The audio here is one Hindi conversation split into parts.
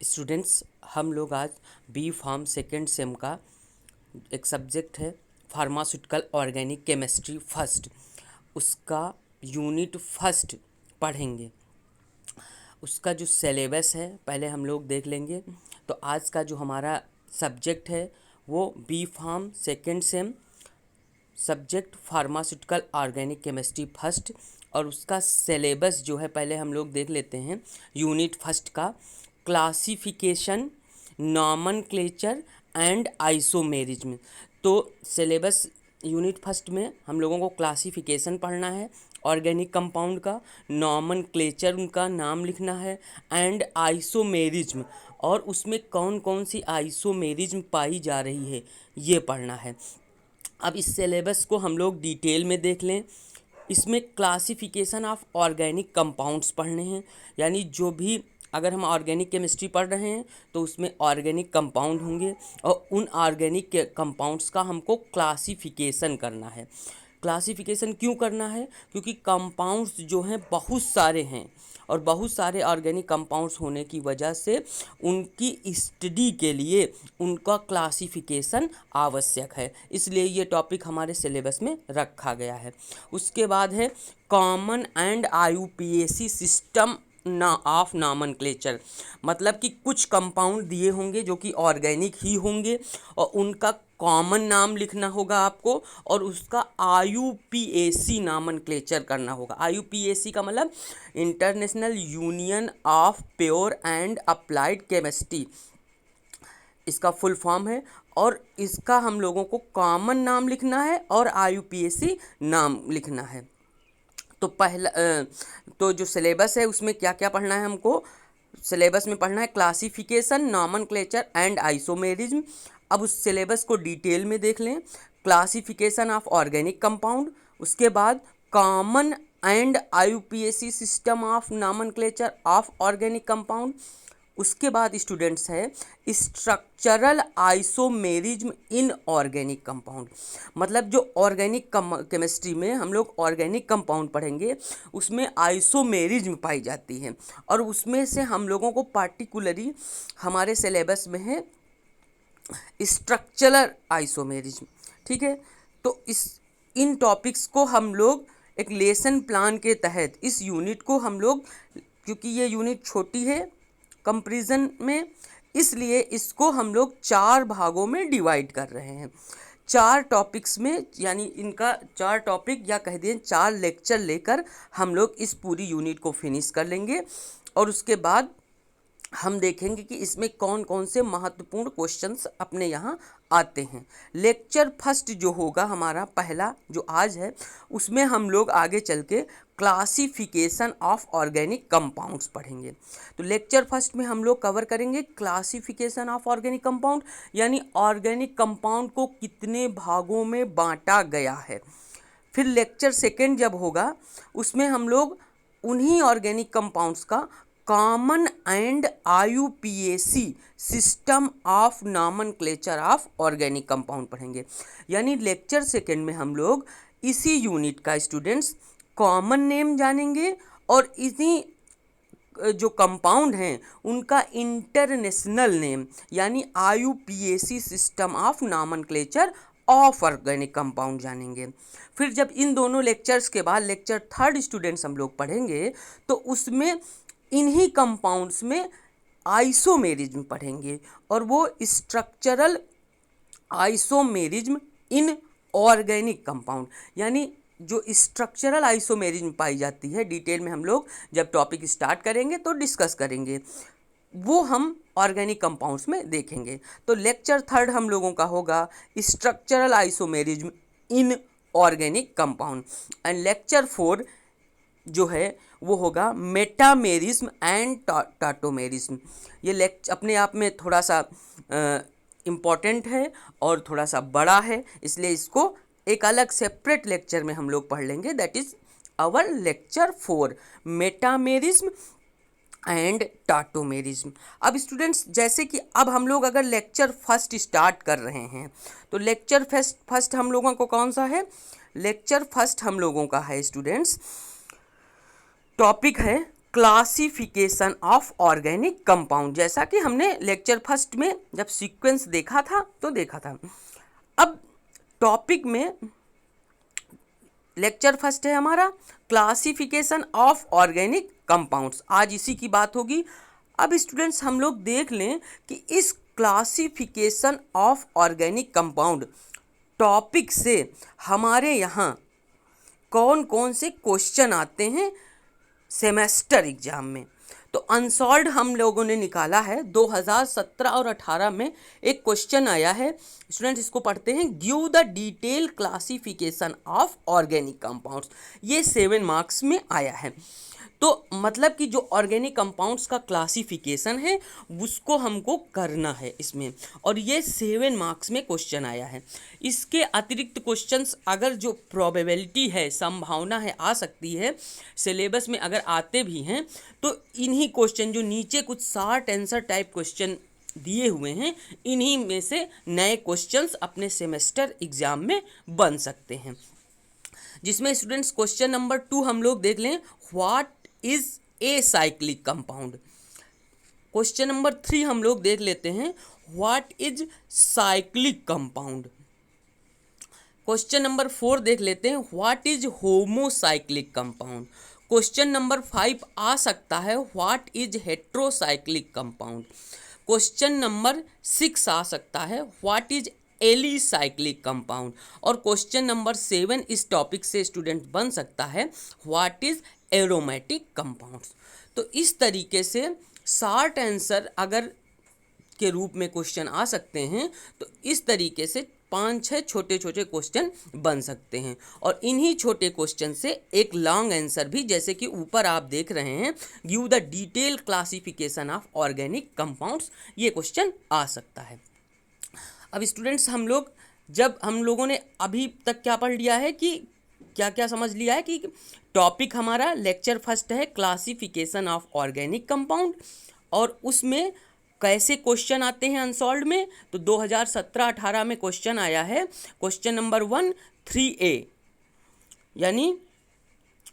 स्टूडेंट्स, हम लोग आज बी फार्म सेकेंड सेम का एक सब्जेक्ट है फार्मास्यूटिकल ऑर्गेनिक केमिस्ट्री फर्स्ट, उसका यूनिट फर्स्ट पढ़ेंगे। उसका जो सिलेबस है पहले हम लोग देख लेंगे। तो आज का जो हमारा सब्जेक्ट है वो B pharm second same subject pharmaceutical organic chemistry first, और उसका सिलेबस जो है पहले हम लोग देख लेते हैं। यूनिट फर्स्ट का क्लासिफिकेशन, नॉमनक्लेचर एंड आइसोमेरिज्म। तो सिलेबस यूनिट फर्स्ट में हम लोगों को क्लासिफिकेशन पढ़ना है ऑर्गेनिक कंपाउंड का, नॉमनक्लेचर उनका नाम लिखना है, एंड आइसोमेरिज्म, और उसमें कौन कौन सी आइसोमेरिज्म पाई जा रही है ये पढ़ना है। अब इस सिलेबस को हम लोग डिटेल में देख लें। इसमें क्लासिफिकेशन ऑफ ऑर्गेनिक कंपाउंड्स पढ़ने हैं, यानी जो भी अगर हम ऑर्गेनिक केमिस्ट्री पढ़ रहे हैं तो उसमें ऑर्गेनिक कंपाउंड होंगे और उन ऑर्गेनिक कंपाउंड्स का हमको क्लासिफिकेशन करना है। क्लासिफिकेशन क्यों करना है? क्योंकि कंपाउंड्स जो हैं बहुत सारे हैं और बहुत सारे ऑर्गेनिक कंपाउंड्स होने की वजह से उनकी स्टडी के लिए उनका क्लासिफिकेशन आवश्यक है, इसलिए ये टॉपिक हमारे सिलेबस में रखा गया है। उसके बाद है common and IUPAC system of nomenclature, मतलब कि कुछ कंपाउंड दिए होंगे जो कि ऑर्गेनिक ही होंगे और उनका कॉमन नाम लिखना होगा आपको, और उसका आईयूपीएसी नॉमनक्लेचर करना होगा। आईयूपीएसी का मतलब international union of pure and applied chemistry, इसका फुल फॉर्म है, और इसका हम लोगों को कॉमन नाम लिखना है और आईयूपीएसी नाम लिखना है। तो पहला तो जो सिलेबस है उसमें क्या क्या पढ़ना है हमको? सिलेबस में पढ़ना है क्लासिफिकेशन, नॉमनक्लेचर एंड आइसोमेरिज्म। अब उस सिलेबस को डिटेल में देख लें। क्लासिफिकेशन ऑफ ऑर्गेनिक कंपाउंड, उसके बाद common and IUPAC system of nomenclature of organic compound, उसके बाद स्टूडेंट्स है structural isomerism in organic compound, मतलब जो ऑर्गेनिक केमिस्ट्री में हम लोग ऑर्गेनिक कंपाउंड पढ़ेंगे उसमें आइसोमेरिज्म पाई जाती है, और उसमें से हम लोगों को पार्टिकुलरली हमारे सिलेबस में है स्ट्रक्चरल आइसोमेरिज्म। ठीक है, तो इन टॉपिक्स को हम लोग एक लेसन प्लान के तहत इस यूनिट को हम लोग, क्योंकि ये यूनिट छोटी है कंपैरिजन में, इसलिए इसको हम लोग 4 भागों में डिवाइड कर रहे हैं। 4 टॉपिक्स में, यानी इनका 4 टॉपिक या कह दें 4 लेक्चर लेकर हम लोग इस पूरी यूनिट को फिनिश कर लेंगे, और उसके बाद हम देखेंगे कि इसमें कौन कौन से महत्वपूर्ण क्वेश्चंस अपने यहाँ आते हैं। लेक्चर फर्स्ट जो होगा हमारा पहला जो आज है, उसमें हम लोग आगे चल के क्लासिफिकेशन ऑफ ऑर्गेनिक कंपाउंड्स पढ़ेंगे। तो लेक्चर फर्स्ट में हम लोग कवर करेंगे क्लासिफिकेशन ऑफ ऑर्गेनिक कंपाउंड, यानी ऑर्गेनिक कंपाउंड को कितने भागों में बांटा गया है। फिर लेक्चर सेकेंड जब होगा उसमें हम लोग उन्हीं ऑर्गेनिक कंपाउंड्स का common and IUPAC system of nomenclature of organic compound पढ़ेंगे। यानी लेक्चर सेकेंड में हम लोग इसी यूनिट का स्टूडेंट्स कॉमन नेम जानेंगे और इसी जो कंपाउंड हैं उनका इंटरनेशनल नेम, यानी IUPAC system of nomenclature of organic compound जानेंगे। फिर जब इन दोनों लेक्चर्स के बाद लेक्चर थर्ड स्टूडेंट्स हम लोग पढ़ेंगे तो उसमें इन्हीं कंपाउंड्स में आइसोमेरिज्म पढ़ेंगे, और वो structural isomerism in organic compound, यानी जो स्ट्रक्चरल आइसोमेरिज्म पाई जाती है, डिटेल में हम लोग जब टॉपिक स्टार्ट करेंगे तो डिस्कस करेंगे, वो हम ऑर्गेनिक कंपाउंड्स में देखेंगे। तो लेक्चर थर्ड हम लोगों का होगा structural isomerism in organic compound, and lecture four जो है वो होगा मेटामेरिज्म एंड टाटोमेरिज्म। ये लेक्चर अपने आप में थोड़ा सा इम्पॉर्टेंट है और थोड़ा सा बड़ा है, इसलिए इसको एक अलग सेपरेट लेक्चर में हम लोग पढ़ लेंगे। That is our lecture 4, metamerism and tautomerism. अब स्टूडेंट्स, जैसे कि अब हम लोग अगर लेक्चर फर्स्ट स्टार्ट कर रहे हैं तो लेक्चर फर्स्ट हम लोगों को कौन सा है? लेक्चर फर्स्ट हम लोगों का है स्टूडेंट्स, टॉपिक है क्लासिफिकेशन ऑफ ऑर्गेनिक कंपाउंड, जैसा कि हमने लेक्चर फर्स्ट में जब सीक्वेंस देखा था तो देखा था। अब टॉपिक में लेक्चर फर्स्ट है हमारा क्लासिफिकेशन ऑफ ऑर्गेनिक कंपाउंड्स, आज इसी की बात होगी। अब स्टूडेंट्स हम लोग देख लें कि इस classification of organic compound topic से हमारे यहाँ कौन कौन से क्वेश्चन आते हैं सेमेस्टर एग्जाम में। तो अनसॉल्व्ड हम लोगों ने निकाला है 2017 और 18 में एक क्वेश्चन आया है स्टूडेंट, इसको पढ़ते हैं। Give the detail classification of organic compounds, ये 7 मार्क्स में आया है। तो मतलब कि जो ऑर्गेनिक कंपाउंड्स का क्लासिफिकेशन है उसको हमको करना है इसमें, और ये 7 मार्क्स में क्वेश्चन आया है। इसके अतिरिक्त क्वेश्चंस अगर जो प्रोबेबिलिटी है, संभावना है आ सकती है, सिलेबस में अगर आते भी हैं तो इन्हीं क्वेश्चन जो नीचे कुछ शॉर्ट आंसर टाइप क्वेश्चन दिए हुए हैं, इन्हीं में से नए क्वेश्चंस अपने सेमेस्टर एग्जाम में बन सकते हैं। जिसमें स्टूडेंट्स क्वेश्चन नंबर 2 हम लोग देख लें, what is a cyclic compound. Question number 3 हम लोग देख लेते हैं, what is cyclic compound. Question number 4 देख लेते हैं, what is homocyclic compound. Question number 5 आ सकता है, what is heterocyclic compound. Question number 6 आ सकता है, व्हाट इज एलिसाइक्लिक कंपाउंड। और क्वेश्चन नंबर 7 इस टॉपिक से स्टूडेंट बन सकता है, व्हाट इज एरोमेटिक कंपाउंड्स। तो इस तरीके से शॉर्ट आंसर अगर के रूप में क्वेश्चन आ सकते हैं, तो इस तरीके से 5-6 छोटे छोटे क्वेश्चन बन सकते हैं। और इन्हीं छोटे क्वेश्चन से एक लॉन्ग आंसर भी, जैसे कि ऊपर आप देख रहे हैं, give the detail classification of organic compounds, ये क्वेश्चन आ सकता है। अब स्टूडेंट्स हम लोगों ने अभी तक क्या पढ़ लिया है कि क्या क्या समझ लिया है कि टॉपिक हमारा लेक्चर फर्स्ट है क्लासिफिकेशन ऑफ ऑर्गेनिक कंपाउंड, और उसमें कैसे क्वेश्चन आते हैं अनसॉल्व्ड में। तो 2017-18 में क्वेश्चन आया है, क्वेश्चन नंबर 1 3A, यानी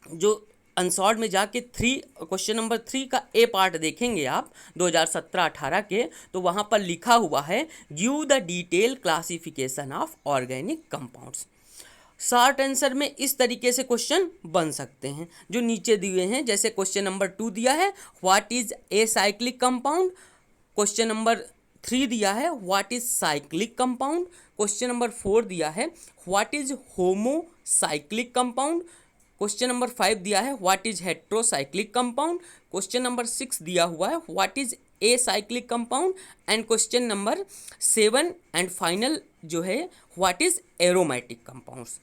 जो अनसॉल्व्ड में जाके क्वेश्चन नंबर 3 का ए पार्ट देखेंगे आप 2017-18 के, तो वहाँ पर लिखा हुआ है give the detail classification of organic compounds. Short answer में इस तरीके से क्वेश्चन बन सकते हैं जो नीचे दिए हैं। जैसे क्वेश्चन नंबर 2 दिया है, what is a cyclic compound. Question number 3 दिया है, what is cyclic compound. Question number 4 दिया है, what is homocyclic compound. Question number 5 दिया है, what is heterocyclic compound. Question number 6 दिया हुआ है, what is a cyclic compound. And question number 7 and final जो है, व्हाट इज एरोमेटिक कंपाउंड्स।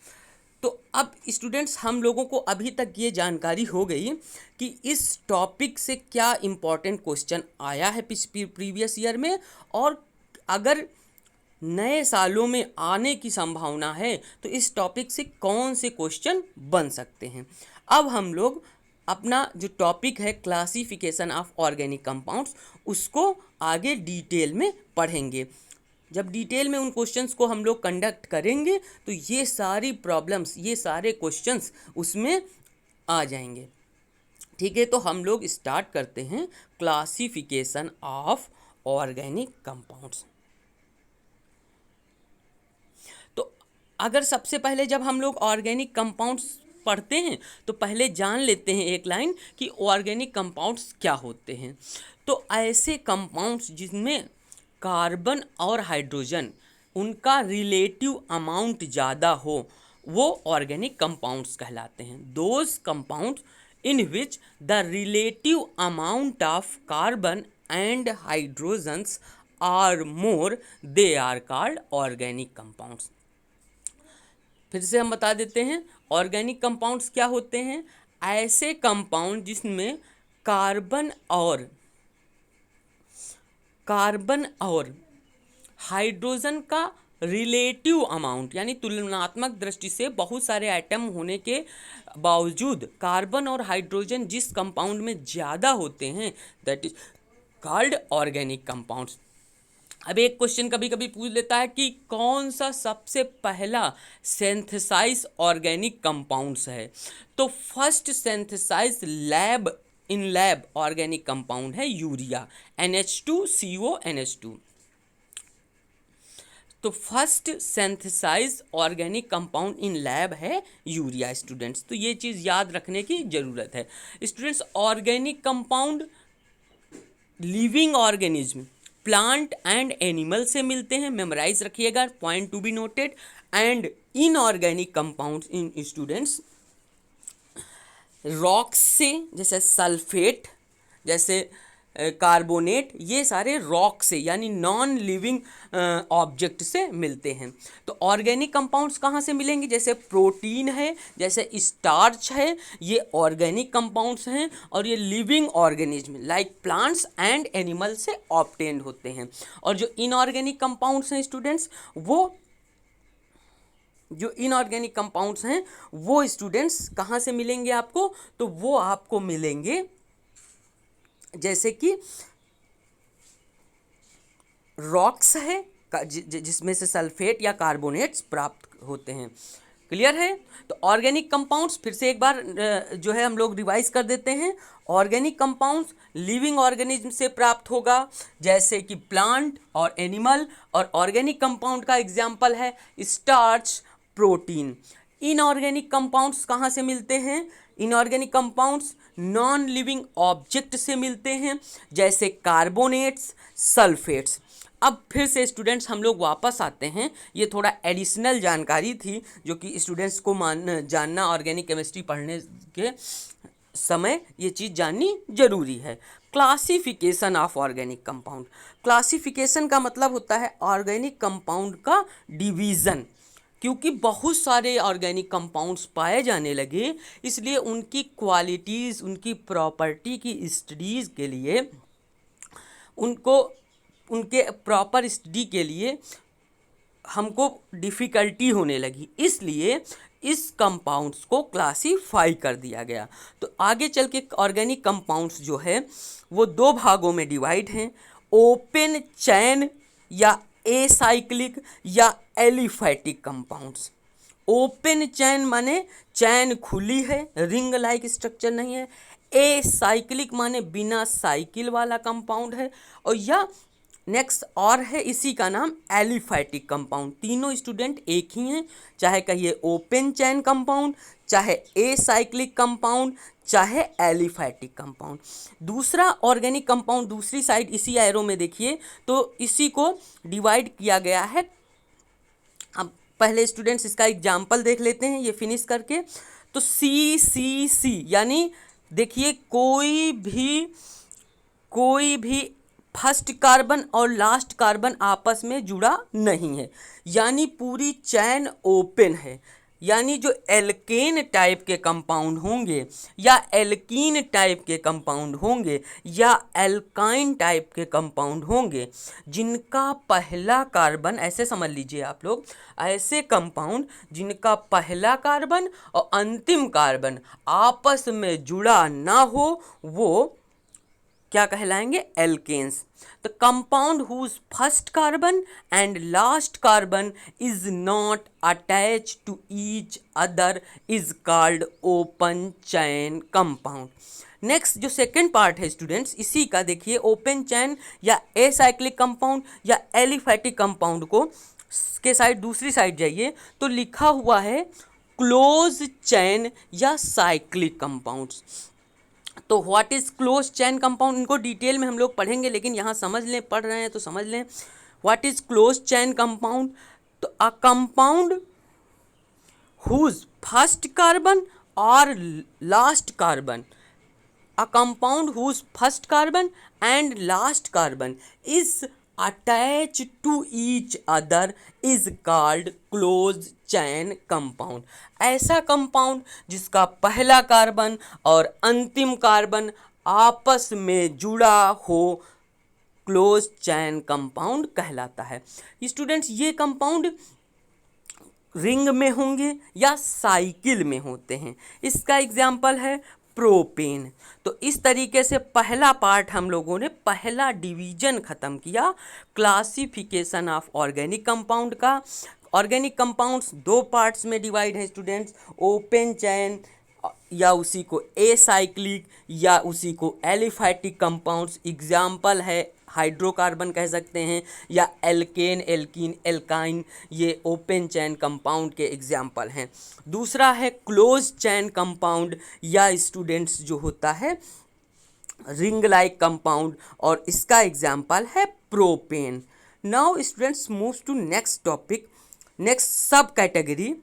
तो अब स्टूडेंट्स हम लोगों को अभी तक ये जानकारी हो गई कि इस टॉपिक से क्या इम्पोर्टेंट क्वेश्चन आया है प्रीवियस ईयर में, और अगर नए सालों में आने की संभावना है तो इस टॉपिक से कौन से क्वेश्चन बन सकते हैं। अब हम लोग अपना जो टॉपिक है क्लासिफिकेशन ऑफ ऑर्गेनिक कंपाउंड्स, उसको आगे डिटेल में पढ़ेंगे। जब डिटेल में उन क्वेश्चंस को हम लोग कंडक्ट करेंगे तो ये सारी प्रॉब्लम्स, ये सारे क्वेश्चंस उसमें आ जाएंगे। ठीक है, तो हम लोग स्टार्ट करते हैं क्लासिफिकेशन ऑफ ऑर्गेनिक कंपाउंड्स। तो अगर सबसे पहले जब हम लोग ऑर्गेनिक कंपाउंड्स पढ़ते हैं तो पहले जान लेते हैं एक लाइन कि ऑर्गेनिक कंपाउंड्स क्या होते हैं। तो ऐसे कंपाउंड्स जिसमें कार्बन और हाइड्रोजन उनका रिलेटिव अमाउंट ज़्यादा हो, वो ऑर्गेनिक कंपाउंड्स कहलाते हैं। Those compounds in which the relative amount of carbon and hydrogens are more, they are called organic compounds. फिर से हम बता देते हैं ऑर्गेनिक कंपाउंड्स क्या होते हैं। ऐसे कंपाउंड जिसमें कार्बन और हाइड्रोजन का रिलेटिव अमाउंट, यानी तुलनात्मक दृष्टि से बहुत सारे आइटम होने के बावजूद कार्बन और हाइड्रोजन जिस कंपाउंड में ज़्यादा होते हैं, that is called organic compounds. अब एक क्वेश्चन कभी कभी पूछ लेता है कि कौन सा सबसे पहला सिंथेसाइज ऑर्गेनिक कंपाउंड्स है। तो first synthesize lab in lab organic compound है यूरिया, NH2CO NH2। तो first synthesize organic compound in lab है यूरिया स्टूडेंट्स। तो ये चीज़ याद रखने की ज़रूरत है students. Organic compound living organism plant and animal से मिलते हैं, मेमोराइज रखिएगा, point to be noted. And inorganic compounds in students rocks से, जैसे सल्फेट, जैसे कार्बोनेट, ये सारे रॉक से यानी नॉन लिविंग ऑब्जेक्ट से मिलते हैं। तो ऑर्गेनिक कंपाउंड्स कहाँ से मिलेंगे, जैसे प्रोटीन है, जैसे स्टार्च है, ये ऑर्गेनिक कंपाउंड्स हैं। और ये living organism like plants and animal से ऑब्टेन्ड होते हैं। और जो इनऑर्गेनिक कंपाउंड्स हैं स्टूडेंट्स, जो इनऑर्गेनिक कंपाउंड्स हैं वो स्टूडेंट्स कहाँ से मिलेंगे आपको, तो वो आपको मिलेंगे जैसे कि रॉक्स है जिसमें से सल्फेट या कार्बोनेट्स प्राप्त होते हैं। क्लियर है। तो ऑर्गेनिक कंपाउंड्स फिर से एक बार जो है हम लोग रिवाइज कर देते हैं। ऑर्गेनिक कंपाउंड्स लिविंग ऑर्गेनिज्म से प्राप्त होगा, जैसे कि प्लांट और एनिमल। और ऑर्गेनिक कंपाउंड का एग्जाम्पल है स्टार्च, प्रोटीन। इनऑर्गेनिक कंपाउंड्स कहाँ से मिलते हैं, inorganic compounds non living object से मिलते हैं, जैसे कार्बोनेट्स, सल्फेट्स। अब फिर से स्टूडेंट्स हम लोग वापस आते हैं, ये थोड़ा एडिशनल जानकारी थी जो कि स्टूडेंट्स को जानना ऑर्गेनिक केमिस्ट्री पढ़ने के समय ये चीज़ जाननी जरूरी है। Classification of organic compound. Classification का मतलब होता है ऑर्गेनिक कंपाउंड का डिवीज़न। क्योंकि बहुत सारे ऑर्गेनिक कंपाउंड्स पाए जाने लगे, इसलिए उनकी क्वालिटीज़, उनकी प्रॉपर्टी की स्टडीज़ के लिए, उनके प्रॉपर स्टडी के लिए हमको डिफ़िकल्टी होने लगी, इसलिए इस कंपाउंड्स को क्लासीफाई कर दिया गया। तो आगे चल के ऑर्गेनिक कंपाउंड्स जो है वो दो भागों में डिवाइड हैं, ओपन चैन या एसाइक्लिक या एलिफैटिक कंपाउंड्स। ओपन चैन माने चैन खुली है, रिंग लाइक स्ट्रक्चर नहीं है। एसाइक्लिक माने बिना साइकिल वाला कंपाउंड है। और या नेक्स्ट और है इसी का नाम एलिफैटिक कंपाउंड। तीनों स्टूडेंट एक ही हैं, चाहे कहिए ओपन चैन कंपाउंड, चाहे एसाइक्लिक कंपाउंड, चाहे एलिफैटिक कंपाउंड। दूसरा ऑर्गेनिक कंपाउंड दूसरी साइड इसी एरो में देखिए, तो इसी को डिवाइड किया गया है। अब पहले स्टूडेंट्स इसका एग्जाम्पल देख लेते हैं ये फिनिश करके। तो CCC यानी देखिए कोई भी फर्स्ट कार्बन और लास्ट कार्बन आपस में जुड़ा नहीं है, यानी पूरी चैन ओपन है। यानी जो एल्केन टाइप के कंपाउंड होंगे या एल्कीन टाइप के कंपाउंड होंगे या एल्काइन टाइप के कंपाउंड होंगे, जिनका पहला कार्बन, ऐसे समझ लीजिए आप लोग, ऐसे कंपाउंड जिनका पहला कार्बन और अंतिम कार्बन आपस में जुड़ा ना हो, वो क्या कहलाएंगे, alkanes. The compound whose first carbon and last carbon is not attach to each other is called open chain compound. Next जो सेकेंड पार्ट है स्टूडेंट्स इसी का देखिए, ओपन चैन या एसाइक्लिक कंपाउंड या एलिफैटिक कंपाउंड को के साइड दूसरी साइड जाइए तो लिखा हुआ है क्लोज चैन या साइक्लिक कंपाउंड्स। तो what is close chain compound, इनको डिटेल में हम लोग पढ़ेंगे, लेकिन यहाँ समझ लें, पढ़ रहे हैं तो समझ लें what is close chain compound. तो a compound whose first carbon और last carbon, a compound whose first carbon and last carbon is attached to each other is called closed chain compound। ऐसा कंपाउंड जिसका पहला कार्बन और अंतिम कार्बन आपस में जुड़ा हो क्लोज चैन कंपाउंड कहलाता है। स्टूडेंट्स ये कंपाउंड रिंग में होंगे या साइकिल में होते हैं। इसका एग्जाम्पल है प्रोपेन। तो इस तरीके से पहला पार्ट हम लोगों ने, पहला डिवीजन ख़त्म किया क्लासिफिकेशन ऑफ ऑर्गेनिक कंपाउंड का। ऑर्गेनिक कंपाउंड्स दो पार्ट्स में डिवाइड हैं स्टूडेंट्स, ओपन चैन या उसी को एसाइक्लिक या उसी को एलिफैटिक कंपाउंड्स एग्जाम्पल है हाइड्रोकार्बन कह सकते हैं, या एल्केन, एल्कीन, एल्काइन, ये ओपन चैन कंपाउंड के एग्जाम्पल हैं। दूसरा है क्लोज चैन कंपाउंड या स्टूडेंट्स जो होता है रिंग लाइक कंपाउंड, और इसका एग्जाम्पल है propane. Now students move to next topic, next subcategory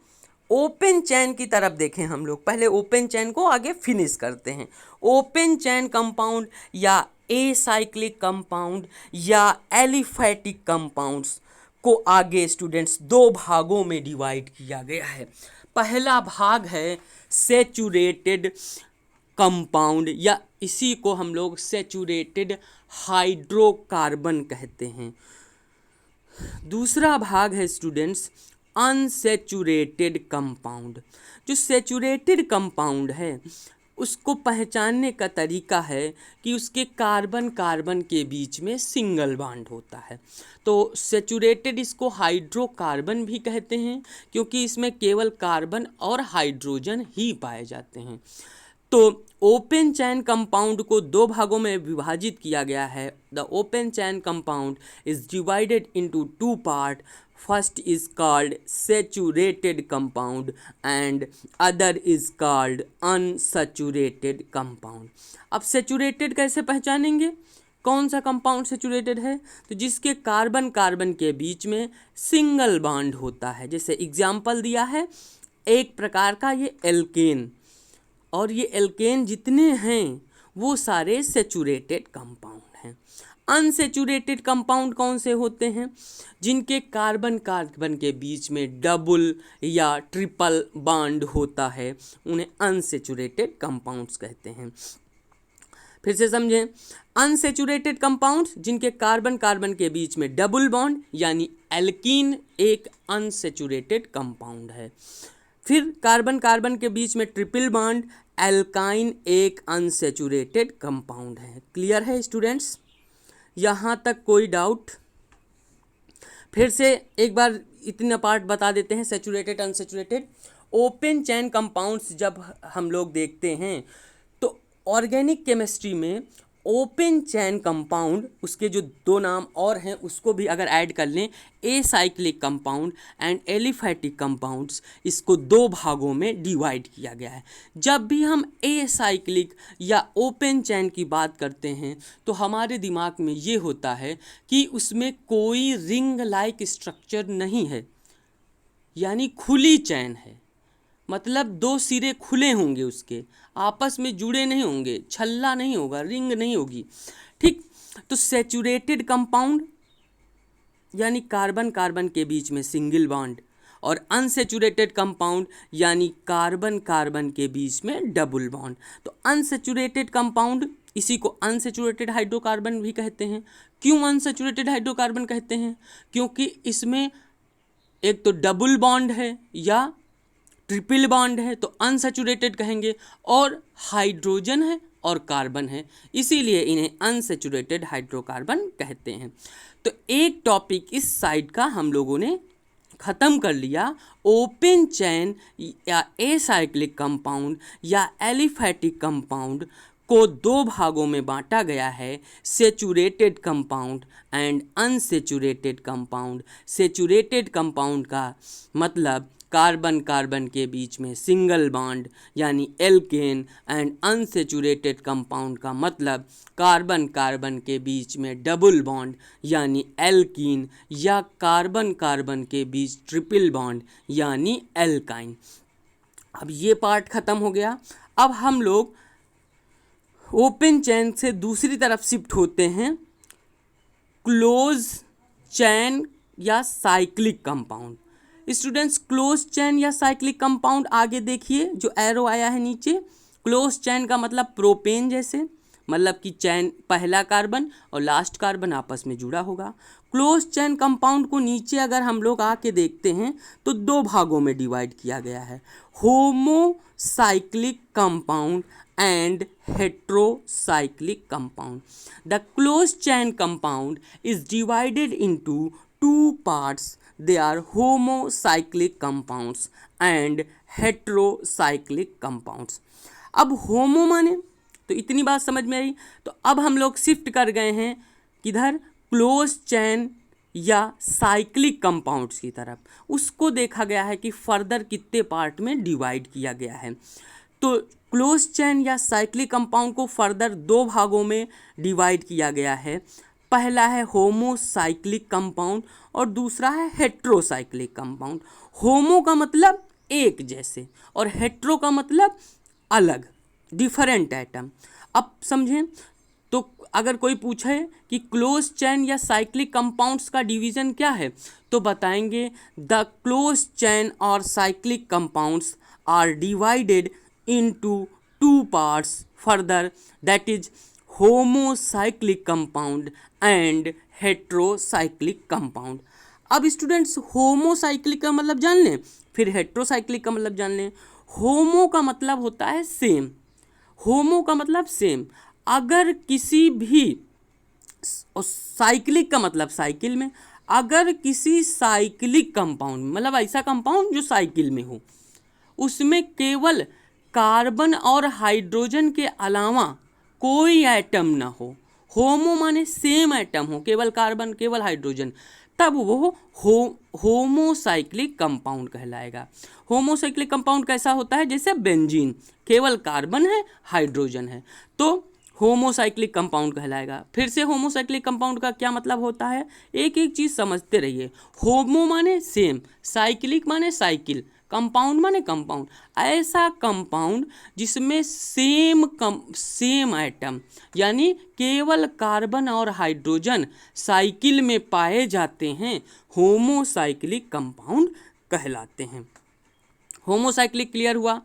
open chain की तरफ देखें हम लोग। पहले ओपन चैन को आगे फिनिश करते हैं। ओपन चैन कंपाउंड या एसाइक्लिक कंपाउंड या एलिफैटिक कंपाउंड्स को आगे स्टूडेंट्स दो भागों में डिवाइड किया गया है। पहला भाग है सैचुरेटेड कंपाउंड या इसी को हम लोग सैचुरेटेड हाइड्रोकार्बन कहते हैं। दूसरा भाग है स्टूडेंट्स अनसैचुरेटेड कंपाउंड। जो सैचुरेटेड कंपाउंड है उसको पहचानने का तरीका है कि उसके कार्बन कार्बन के बीच में सिंगल बॉन्ड होता है। तो सैचुरेटेड इसको हाइड्रोकार्बन भी कहते हैं क्योंकि इसमें केवल कार्बन और हाइड्रोजन ही पाए जाते हैं। तो ओपन चैन कंपाउंड को दो भागों में विभाजित किया गया है। The open chain compound is divided into two part. First is called saturated compound and other is called unsaturated compound. अब सैचुरेटेड कैसे पहचानेंगे? कौन सा कंपाउंड सैचुरेटेड है? तो जिसके कार्बन कार्बन के बीच में सिंगल बॉन्ड होता है। जैसे एग्जाम्पल दिया है एक प्रकार का ये एल्केन, और ये एल्केन जितने हैं वो सारे सैचुरेटेड कंपाउंड हैं। अनसैचुरेटेड कंपाउंड कौन से होते हैं? जिनके कार्बन कार्बन के बीच में डबल या ट्रिपल बॉन्ड होता है, उन्हें अनसैचुरेटेड कंपाउंड्स कहते हैं। फिर से समझें, अनसैचुरेटेड कंपाउंड्स जिनके कार्बन कार्बन के बीच में डबल बॉन्ड यानी एल्कीन एक अनसैचुरेटेड कंपाउंड है। फिर कार्बन कार्बन के बीच में ट्रिपल बॉन्ड एल्काइन एक अनसैचुरेटेड कंपाउंड है। क्लियर है स्टूडेंट्स? यहाँ तक कोई डाउट? फिर से एक बार इतना पार्ट बता देते हैं सैचुरेटेड अनसैचुरेटेड। ओपन चैन कंपाउंड्स जब हम लोग देखते हैं तो ऑर्गेनिक केमिस्ट्री में ओपन चैन कंपाउंड, उसके जो दो नाम और हैं उसको भी अगर ऐड कर लें, acyclic compound and aliphatic compounds, इसको दो भागों में डिवाइड किया गया है। जब भी हम एसाइक्लिक या ओपन चैन की बात करते हैं तो हमारे दिमाग में ये होता है कि उसमें कोई रिंग लाइक स्ट्रक्चर नहीं है, यानी खुली चैन है। मतलब दो सिरे खुले होंगे, उसके आपस में जुड़े नहीं होंगे, छल्ला नहीं होगा, रिंग नहीं होगी। ठीक, तो सैचुरेटेड कंपाउंड यानी कार्बन कार्बन के बीच में सिंगल बॉन्ड, और अनसैचुरेटेड कंपाउंड यानी कार्बन कार्बन के बीच में डबल बॉन्ड। तो अनसैचुरेटेड कंपाउंड इसी को अनसैचुरेटेड हाइड्रोकार्बन भी कहते हैं। क्यों अनसैचुरेटेड हाइड्रोकार्बन कहते हैं? क्योंकि इसमें एक तो डबल बॉन्ड है या ट्रिपल बॉन्ड है तो अनसैचुरेटेड कहेंगे, और हाइड्रोजन है और कार्बन है, इसीलिए इन्हें अनसैचुरेटेड हाइड्रोकार्बन कहते हैं। तो एक टॉपिक इस साइड का हम लोगों ने ख़त्म कर लिया। ओपन चैन या एसाइक्लिक कंपाउंड या एलिफैटिक कंपाउंड को दो भागों में बांटा गया है, saturated compound and unsaturated compound. Saturated compound का मतलब कार्बन कार्बन के बीच में सिंगल बॉन्ड यानी एल्केन, एंड अनसैचुरेटेड कंपाउंड का मतलब कार्बन कार्बन के बीच में डबल बॉन्ड यानी एल्कीन, या कार्बन कार्बन के बीच ट्रिपल बॉन्ड यानी एल्काइन। अब ये पार्ट ख़त्म हो गया। अब हम लोग ओपन चैन से दूसरी तरफ शिफ्ट होते हैं, क्लोज चैन या साइक्लिक कंपाउंड। स्टूडेंट्स, क्लोज चैन या साइक्लिक कंपाउंड आगे देखिए जो एरो आया है नीचे। क्लोज चैन का मतलब प्रोपेन जैसे, मतलब कि चैन पहला कार्बन और लास्ट कार्बन आपस में जुड़ा होगा। क्लोज चैन कंपाउंड को नीचे अगर हम लोग आके देखते हैं तो दो भागों में डिवाइड किया गया है, homocyclic compound and heterocyclic compound. The close chain compound is divided into two parts. They are homocyclic compounds and heterocyclic compounds. अब होमो माने, तो इतनी बात समझ में आई। तो अब हम लोग शिफ्ट कर गए हैं किधर, क्लोज चैन या साइक्लिक कंपाउंड्स की तरफ। उसको देखा गया है कि फर्दर कितने पार्ट में डिवाइड किया गया है। तो क्लोज चैन या साइक्लिक कंपाउंड को फर्दर दो भागों में डिवाइड किया गया है। पहला है होमोसाइक्लिक कंपाउंड और दूसरा है हेट्रोसाइक्लिक कंपाउंड। होमो का मतलब एक जैसे और हेट्रो का मतलब अलग, डिफरेंट एटम। अब समझें, तो अगर कोई पूछे कि क्लोज चैन या साइक्लिक कंपाउंड्स का डिवीजन क्या है, तो बताएंगे द क्लोज चैन और cyclic compounds are divided into two parts further, that is homocyclic compound and heterocyclic compound. अब स्टूडेंट्स होमोसाइक्लिक का मतलब जान लें, फिर हेट्रोसाइक्लिक का मतलब जान लें। होमो का मतलब होता है सेम, होमो का मतलब सेम। अगर किसी भी, साइक्लिक का मतलब साइकिल में, अगर किसी साइक्लिक कंपाउंड मतलब ऐसा कंपाउंड जो साइकिल में हो, उसमें केवल कार्बन और हाइड्रोजन के अलावा कोई एटम ना हो, होमो माने सेम एटम हो, केवल कार्बन केवल हाइड्रोजन, तब वो होमोसाइक्लिक कंपाउंड कहलाएगा। होमोसाइक्लिक कंपाउंड कैसा होता है, जैसे बेंजीन, केवल कार्बन है हाइड्रोजन है, तो होमोसाइक्लिक कंपाउंड कहलाएगा। फिर से होमोसाइक्लिक कंपाउंड का क्या मतलब होता है, एक एक चीज़ समझते रहिए। होमो माने सेम, साइक्लिक माने साइकिल, कंपाउंड माने कंपाउंड, ऐसा कंपाउंड जिसमें सेम एटम यानी केवल कार्बन और हाइड्रोजन साइकिल में पाए जाते हैं, होमोसाइक्लिक कंपाउंड कहलाते हैं। होमोसाइक्लिक क्लियर हुआ।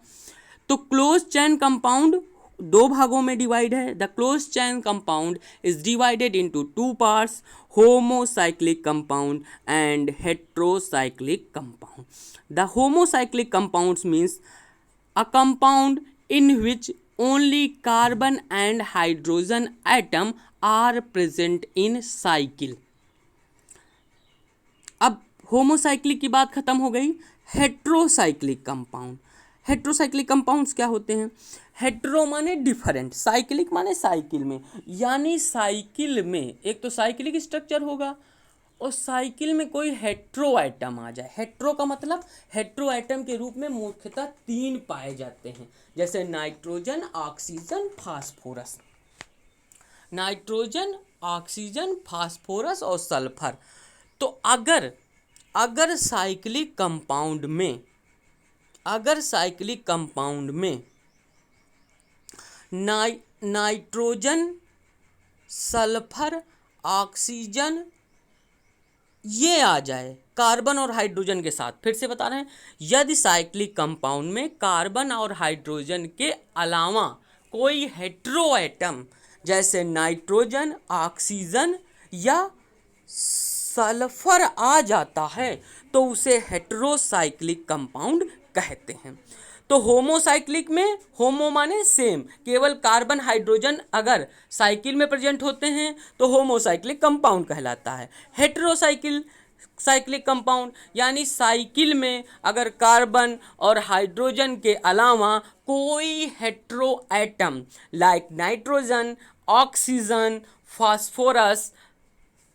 तो क्लोज चैन कंपाउंड दो भागों में डिवाइड है। The close chain compound is divided into two parts, homocyclic compound and heterocyclic compound. The homocyclic compounds means a compound in which only carbon and hydrogen atom are present in cycle। अब होमोसाइक्लिक की बात खत्म हो गई। हेट्रोसाइक्लिक कंपाउंड, हेट्रोसाइक्लिक कंपाउंड्स क्या होते हैं, हेट्रो माने डिफरेंट, साइक्लिक माने साइकिल में, यानी साइकिल में एक तो साइक्लिक स्ट्रक्चर होगा और साइकिल में कोई हेट्रो आइटम आ जाए। हेट्रो का मतलब हेट्रो आइटम के रूप में मुख्यतः तीन पाए जाते हैं, जैसे nitrogen, oxygen, phosphorus. Nitrogen, oxygen, phosphorus और सल्फर। तो अगर साइक्लिक कंपाउंड में, अगर साइक्लिक कंपाउंड में नाइट्रोजन, सल्फर, ऑक्सीजन ये आ जाए कार्बन और हाइड्रोजन के साथ, फिर से बता रहे हैं, यदि साइक्लिक कंपाउंड में कार्बन और हाइड्रोजन के अलावा कोई हेट्रो एटम जैसे नाइट्रोजन, ऑक्सीजन या सल्फर आ जाता है तो उसे हेट्रोसाइक्लिक कंपाउंड कहते हैं। तो होमोसाइक्लिक में, होमो माने सेम, केवल कार्बन हाइड्रोजन अगर साइकिल में प्रेजेंट होते हैं तो होमोसाइक्लिक कंपाउंड कहलाता है। साइक्लिक कंपाउंड यानी साइकिल में अगर कार्बन और हाइड्रोजन के अलावा कोई hetero atom like nitrogen, oxygen, phosphorus,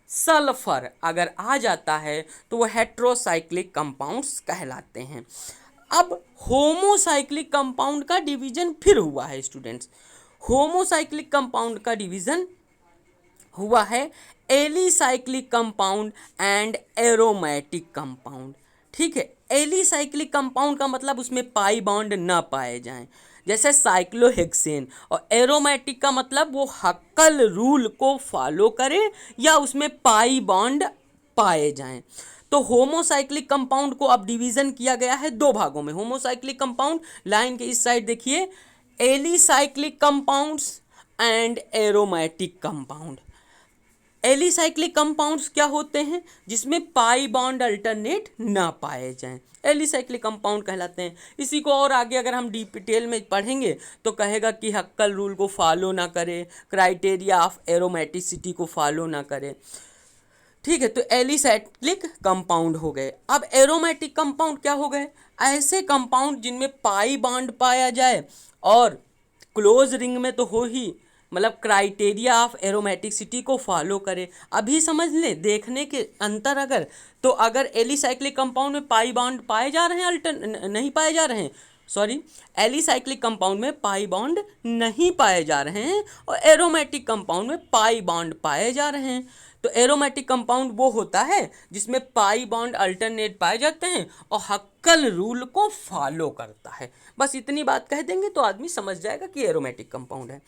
sulphur अगर आ जाता है तो वह हेट्रोसाइक्लिक कंपाउंड्स कहलाते हैं। अब होमोसाइक्लिक कंपाउंड का डिवीजन फिर हुआ है स्टूडेंट्स। होमोसाइक्लिक कंपाउंड का डिवीजन हुआ है alicyclic compound and aromatic compound. ठीक है, एलिसाइक्लिक कंपाउंड का मतलब उसमें पाई बॉन्ड न पाए जाएं, जैसे साइक्लोहेक्सेन, और एरोमेटिक का मतलब वो हक्कल रूल को फॉलो करे या उसमें पाई बॉन्ड पाए जाएं। तो होमोसाइक्लिक कंपाउंड को अब डिवीजन किया गया है दो भागों में। होमोसाइक्लिक कंपाउंड लाइन के इस साइड देखिए, alicyclic compounds and aromatic compound. Alicyclic compounds क्या होते हैं, जिसमें पाई बॉन्ड अल्टरनेट ना पाए जाएं, एलिसाइक्लिक कंपाउंड कहलाते हैं। इसी को और आगे अगर हम डिटेल में पढ़ेंगे तो कहेगा कि हक्कल रूल को फॉलो ना करे, क्राइटेरिया ऑफ एरोमेटिसिटी को फॉलो ना करे। ठीक है, तो एलिसाइक्लिक कंपाउंड हो गए। अब एरोमेटिक कंपाउंड क्या हो गए, ऐसे कंपाउंड जिनमें पाई बॉन्ड पाया जाए और क्लोज रिंग में तो हो ही, मतलब क्राइटेरिया ऑफ एरोमेटिसिटी को फॉलो करे। अभी समझ ले देखने के अंतर, अगर अगर एलिसाइक्लिक कंपाउंड में पाई बॉन्ड पाए जा रहे हैं, नहीं पाए जा रहे हैं, सॉरी, एलिसाइक्लिक कंपाउंड में पाई बॉन्ड नहीं पाए जा रहे हैं और एरोमेटिक कंपाउंड में पाई बॉन्ड पाए जा रहे हैं। तो एरोमेटिक कंपाउंड वो होता है जिसमें पाई बॉन्ड अल्टरनेट पाए जाते हैं और हक्कल रूल को फॉलो करता है। बस इतनी बात कह देंगे तो आदमी समझ जाएगा कि एरोमेटिक कंपाउंड है।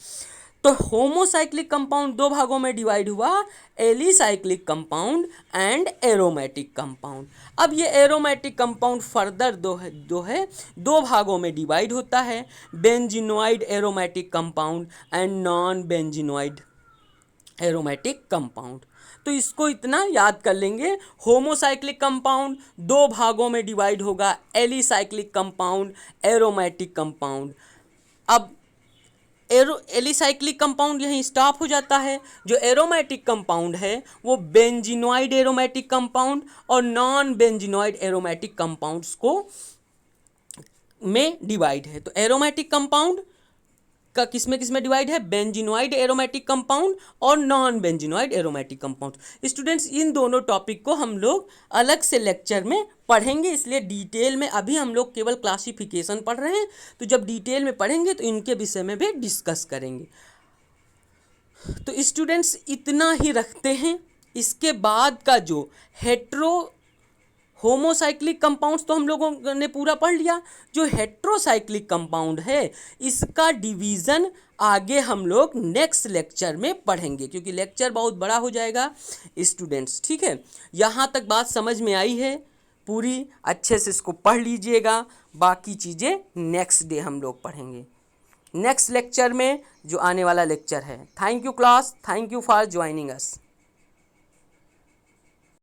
तो होमोसाइक्लिक कंपाउंड दो भागों में डिवाइड हुआ, alicyclic compound and aromatic compound. अब ये एरोमेटिक कंपाउंड फर्दर दो भागों में डिवाइड होता है, benzenoid aromatic compound and non benzenoid aromatic compound. तो इसको इतना याद कर लेंगे, होमोसाइक्लिक कंपाउंड दो भागों में डिवाइड होगा, एलिसाइक्लिक कंपाउंड, एरोमेटिक कंपाउंड। अब एलिसाइक्लिक कंपाउंड यहीं स्टॉप हो जाता है। जो एरोमेटिक कंपाउंड है वो बेंजीनोइड एरोमेटिक कंपाउंड और नॉन बेंजीनोइड एरोमेटिक कंपाउंड्स को में डिवाइड है। तो एरोमेटिक कंपाउंड का किस में डिवाइड है, बेंजीनोइड एरोमेटिक कंपाउंड और non benzenoid aromatic compound. Students in दोनों टॉपिक को हम लोग अलग से लेक्चर में पढ़ेंगे, इसलिए डिटेल में अभी हम लोग केवल क्लासिफिकेशन पढ़ रहे हैं। तो जब डिटेल में पढ़ेंगे तो इनके विषय में भी डिस्कस करेंगे। तो स्टूडेंट्स इतना ही रखते हैं। इसके बाद का जो होमोसाइक्लिक कंपाउंड्स तो हम लोगों ने पूरा पढ़ लिया। जो हेट्रोसाइक्लिक कंपाउंड है इसका डिवीज़न आगे हम लोग नेक्स्ट लेक्चर में पढ़ेंगे, क्योंकि लेक्चर बहुत बड़ा हो जाएगा स्टूडेंट्स। ठीक है, यहाँ तक बात समझ में आई है पूरी, अच्छे से इसको पढ़ लीजिएगा। बाकी चीज़ें नेक्स्ट डे हम लोग पढ़ेंगे, नेक्स्ट लेक्चर में जो आने वाला लेक्चर है। Thank you class, thank you for joining us.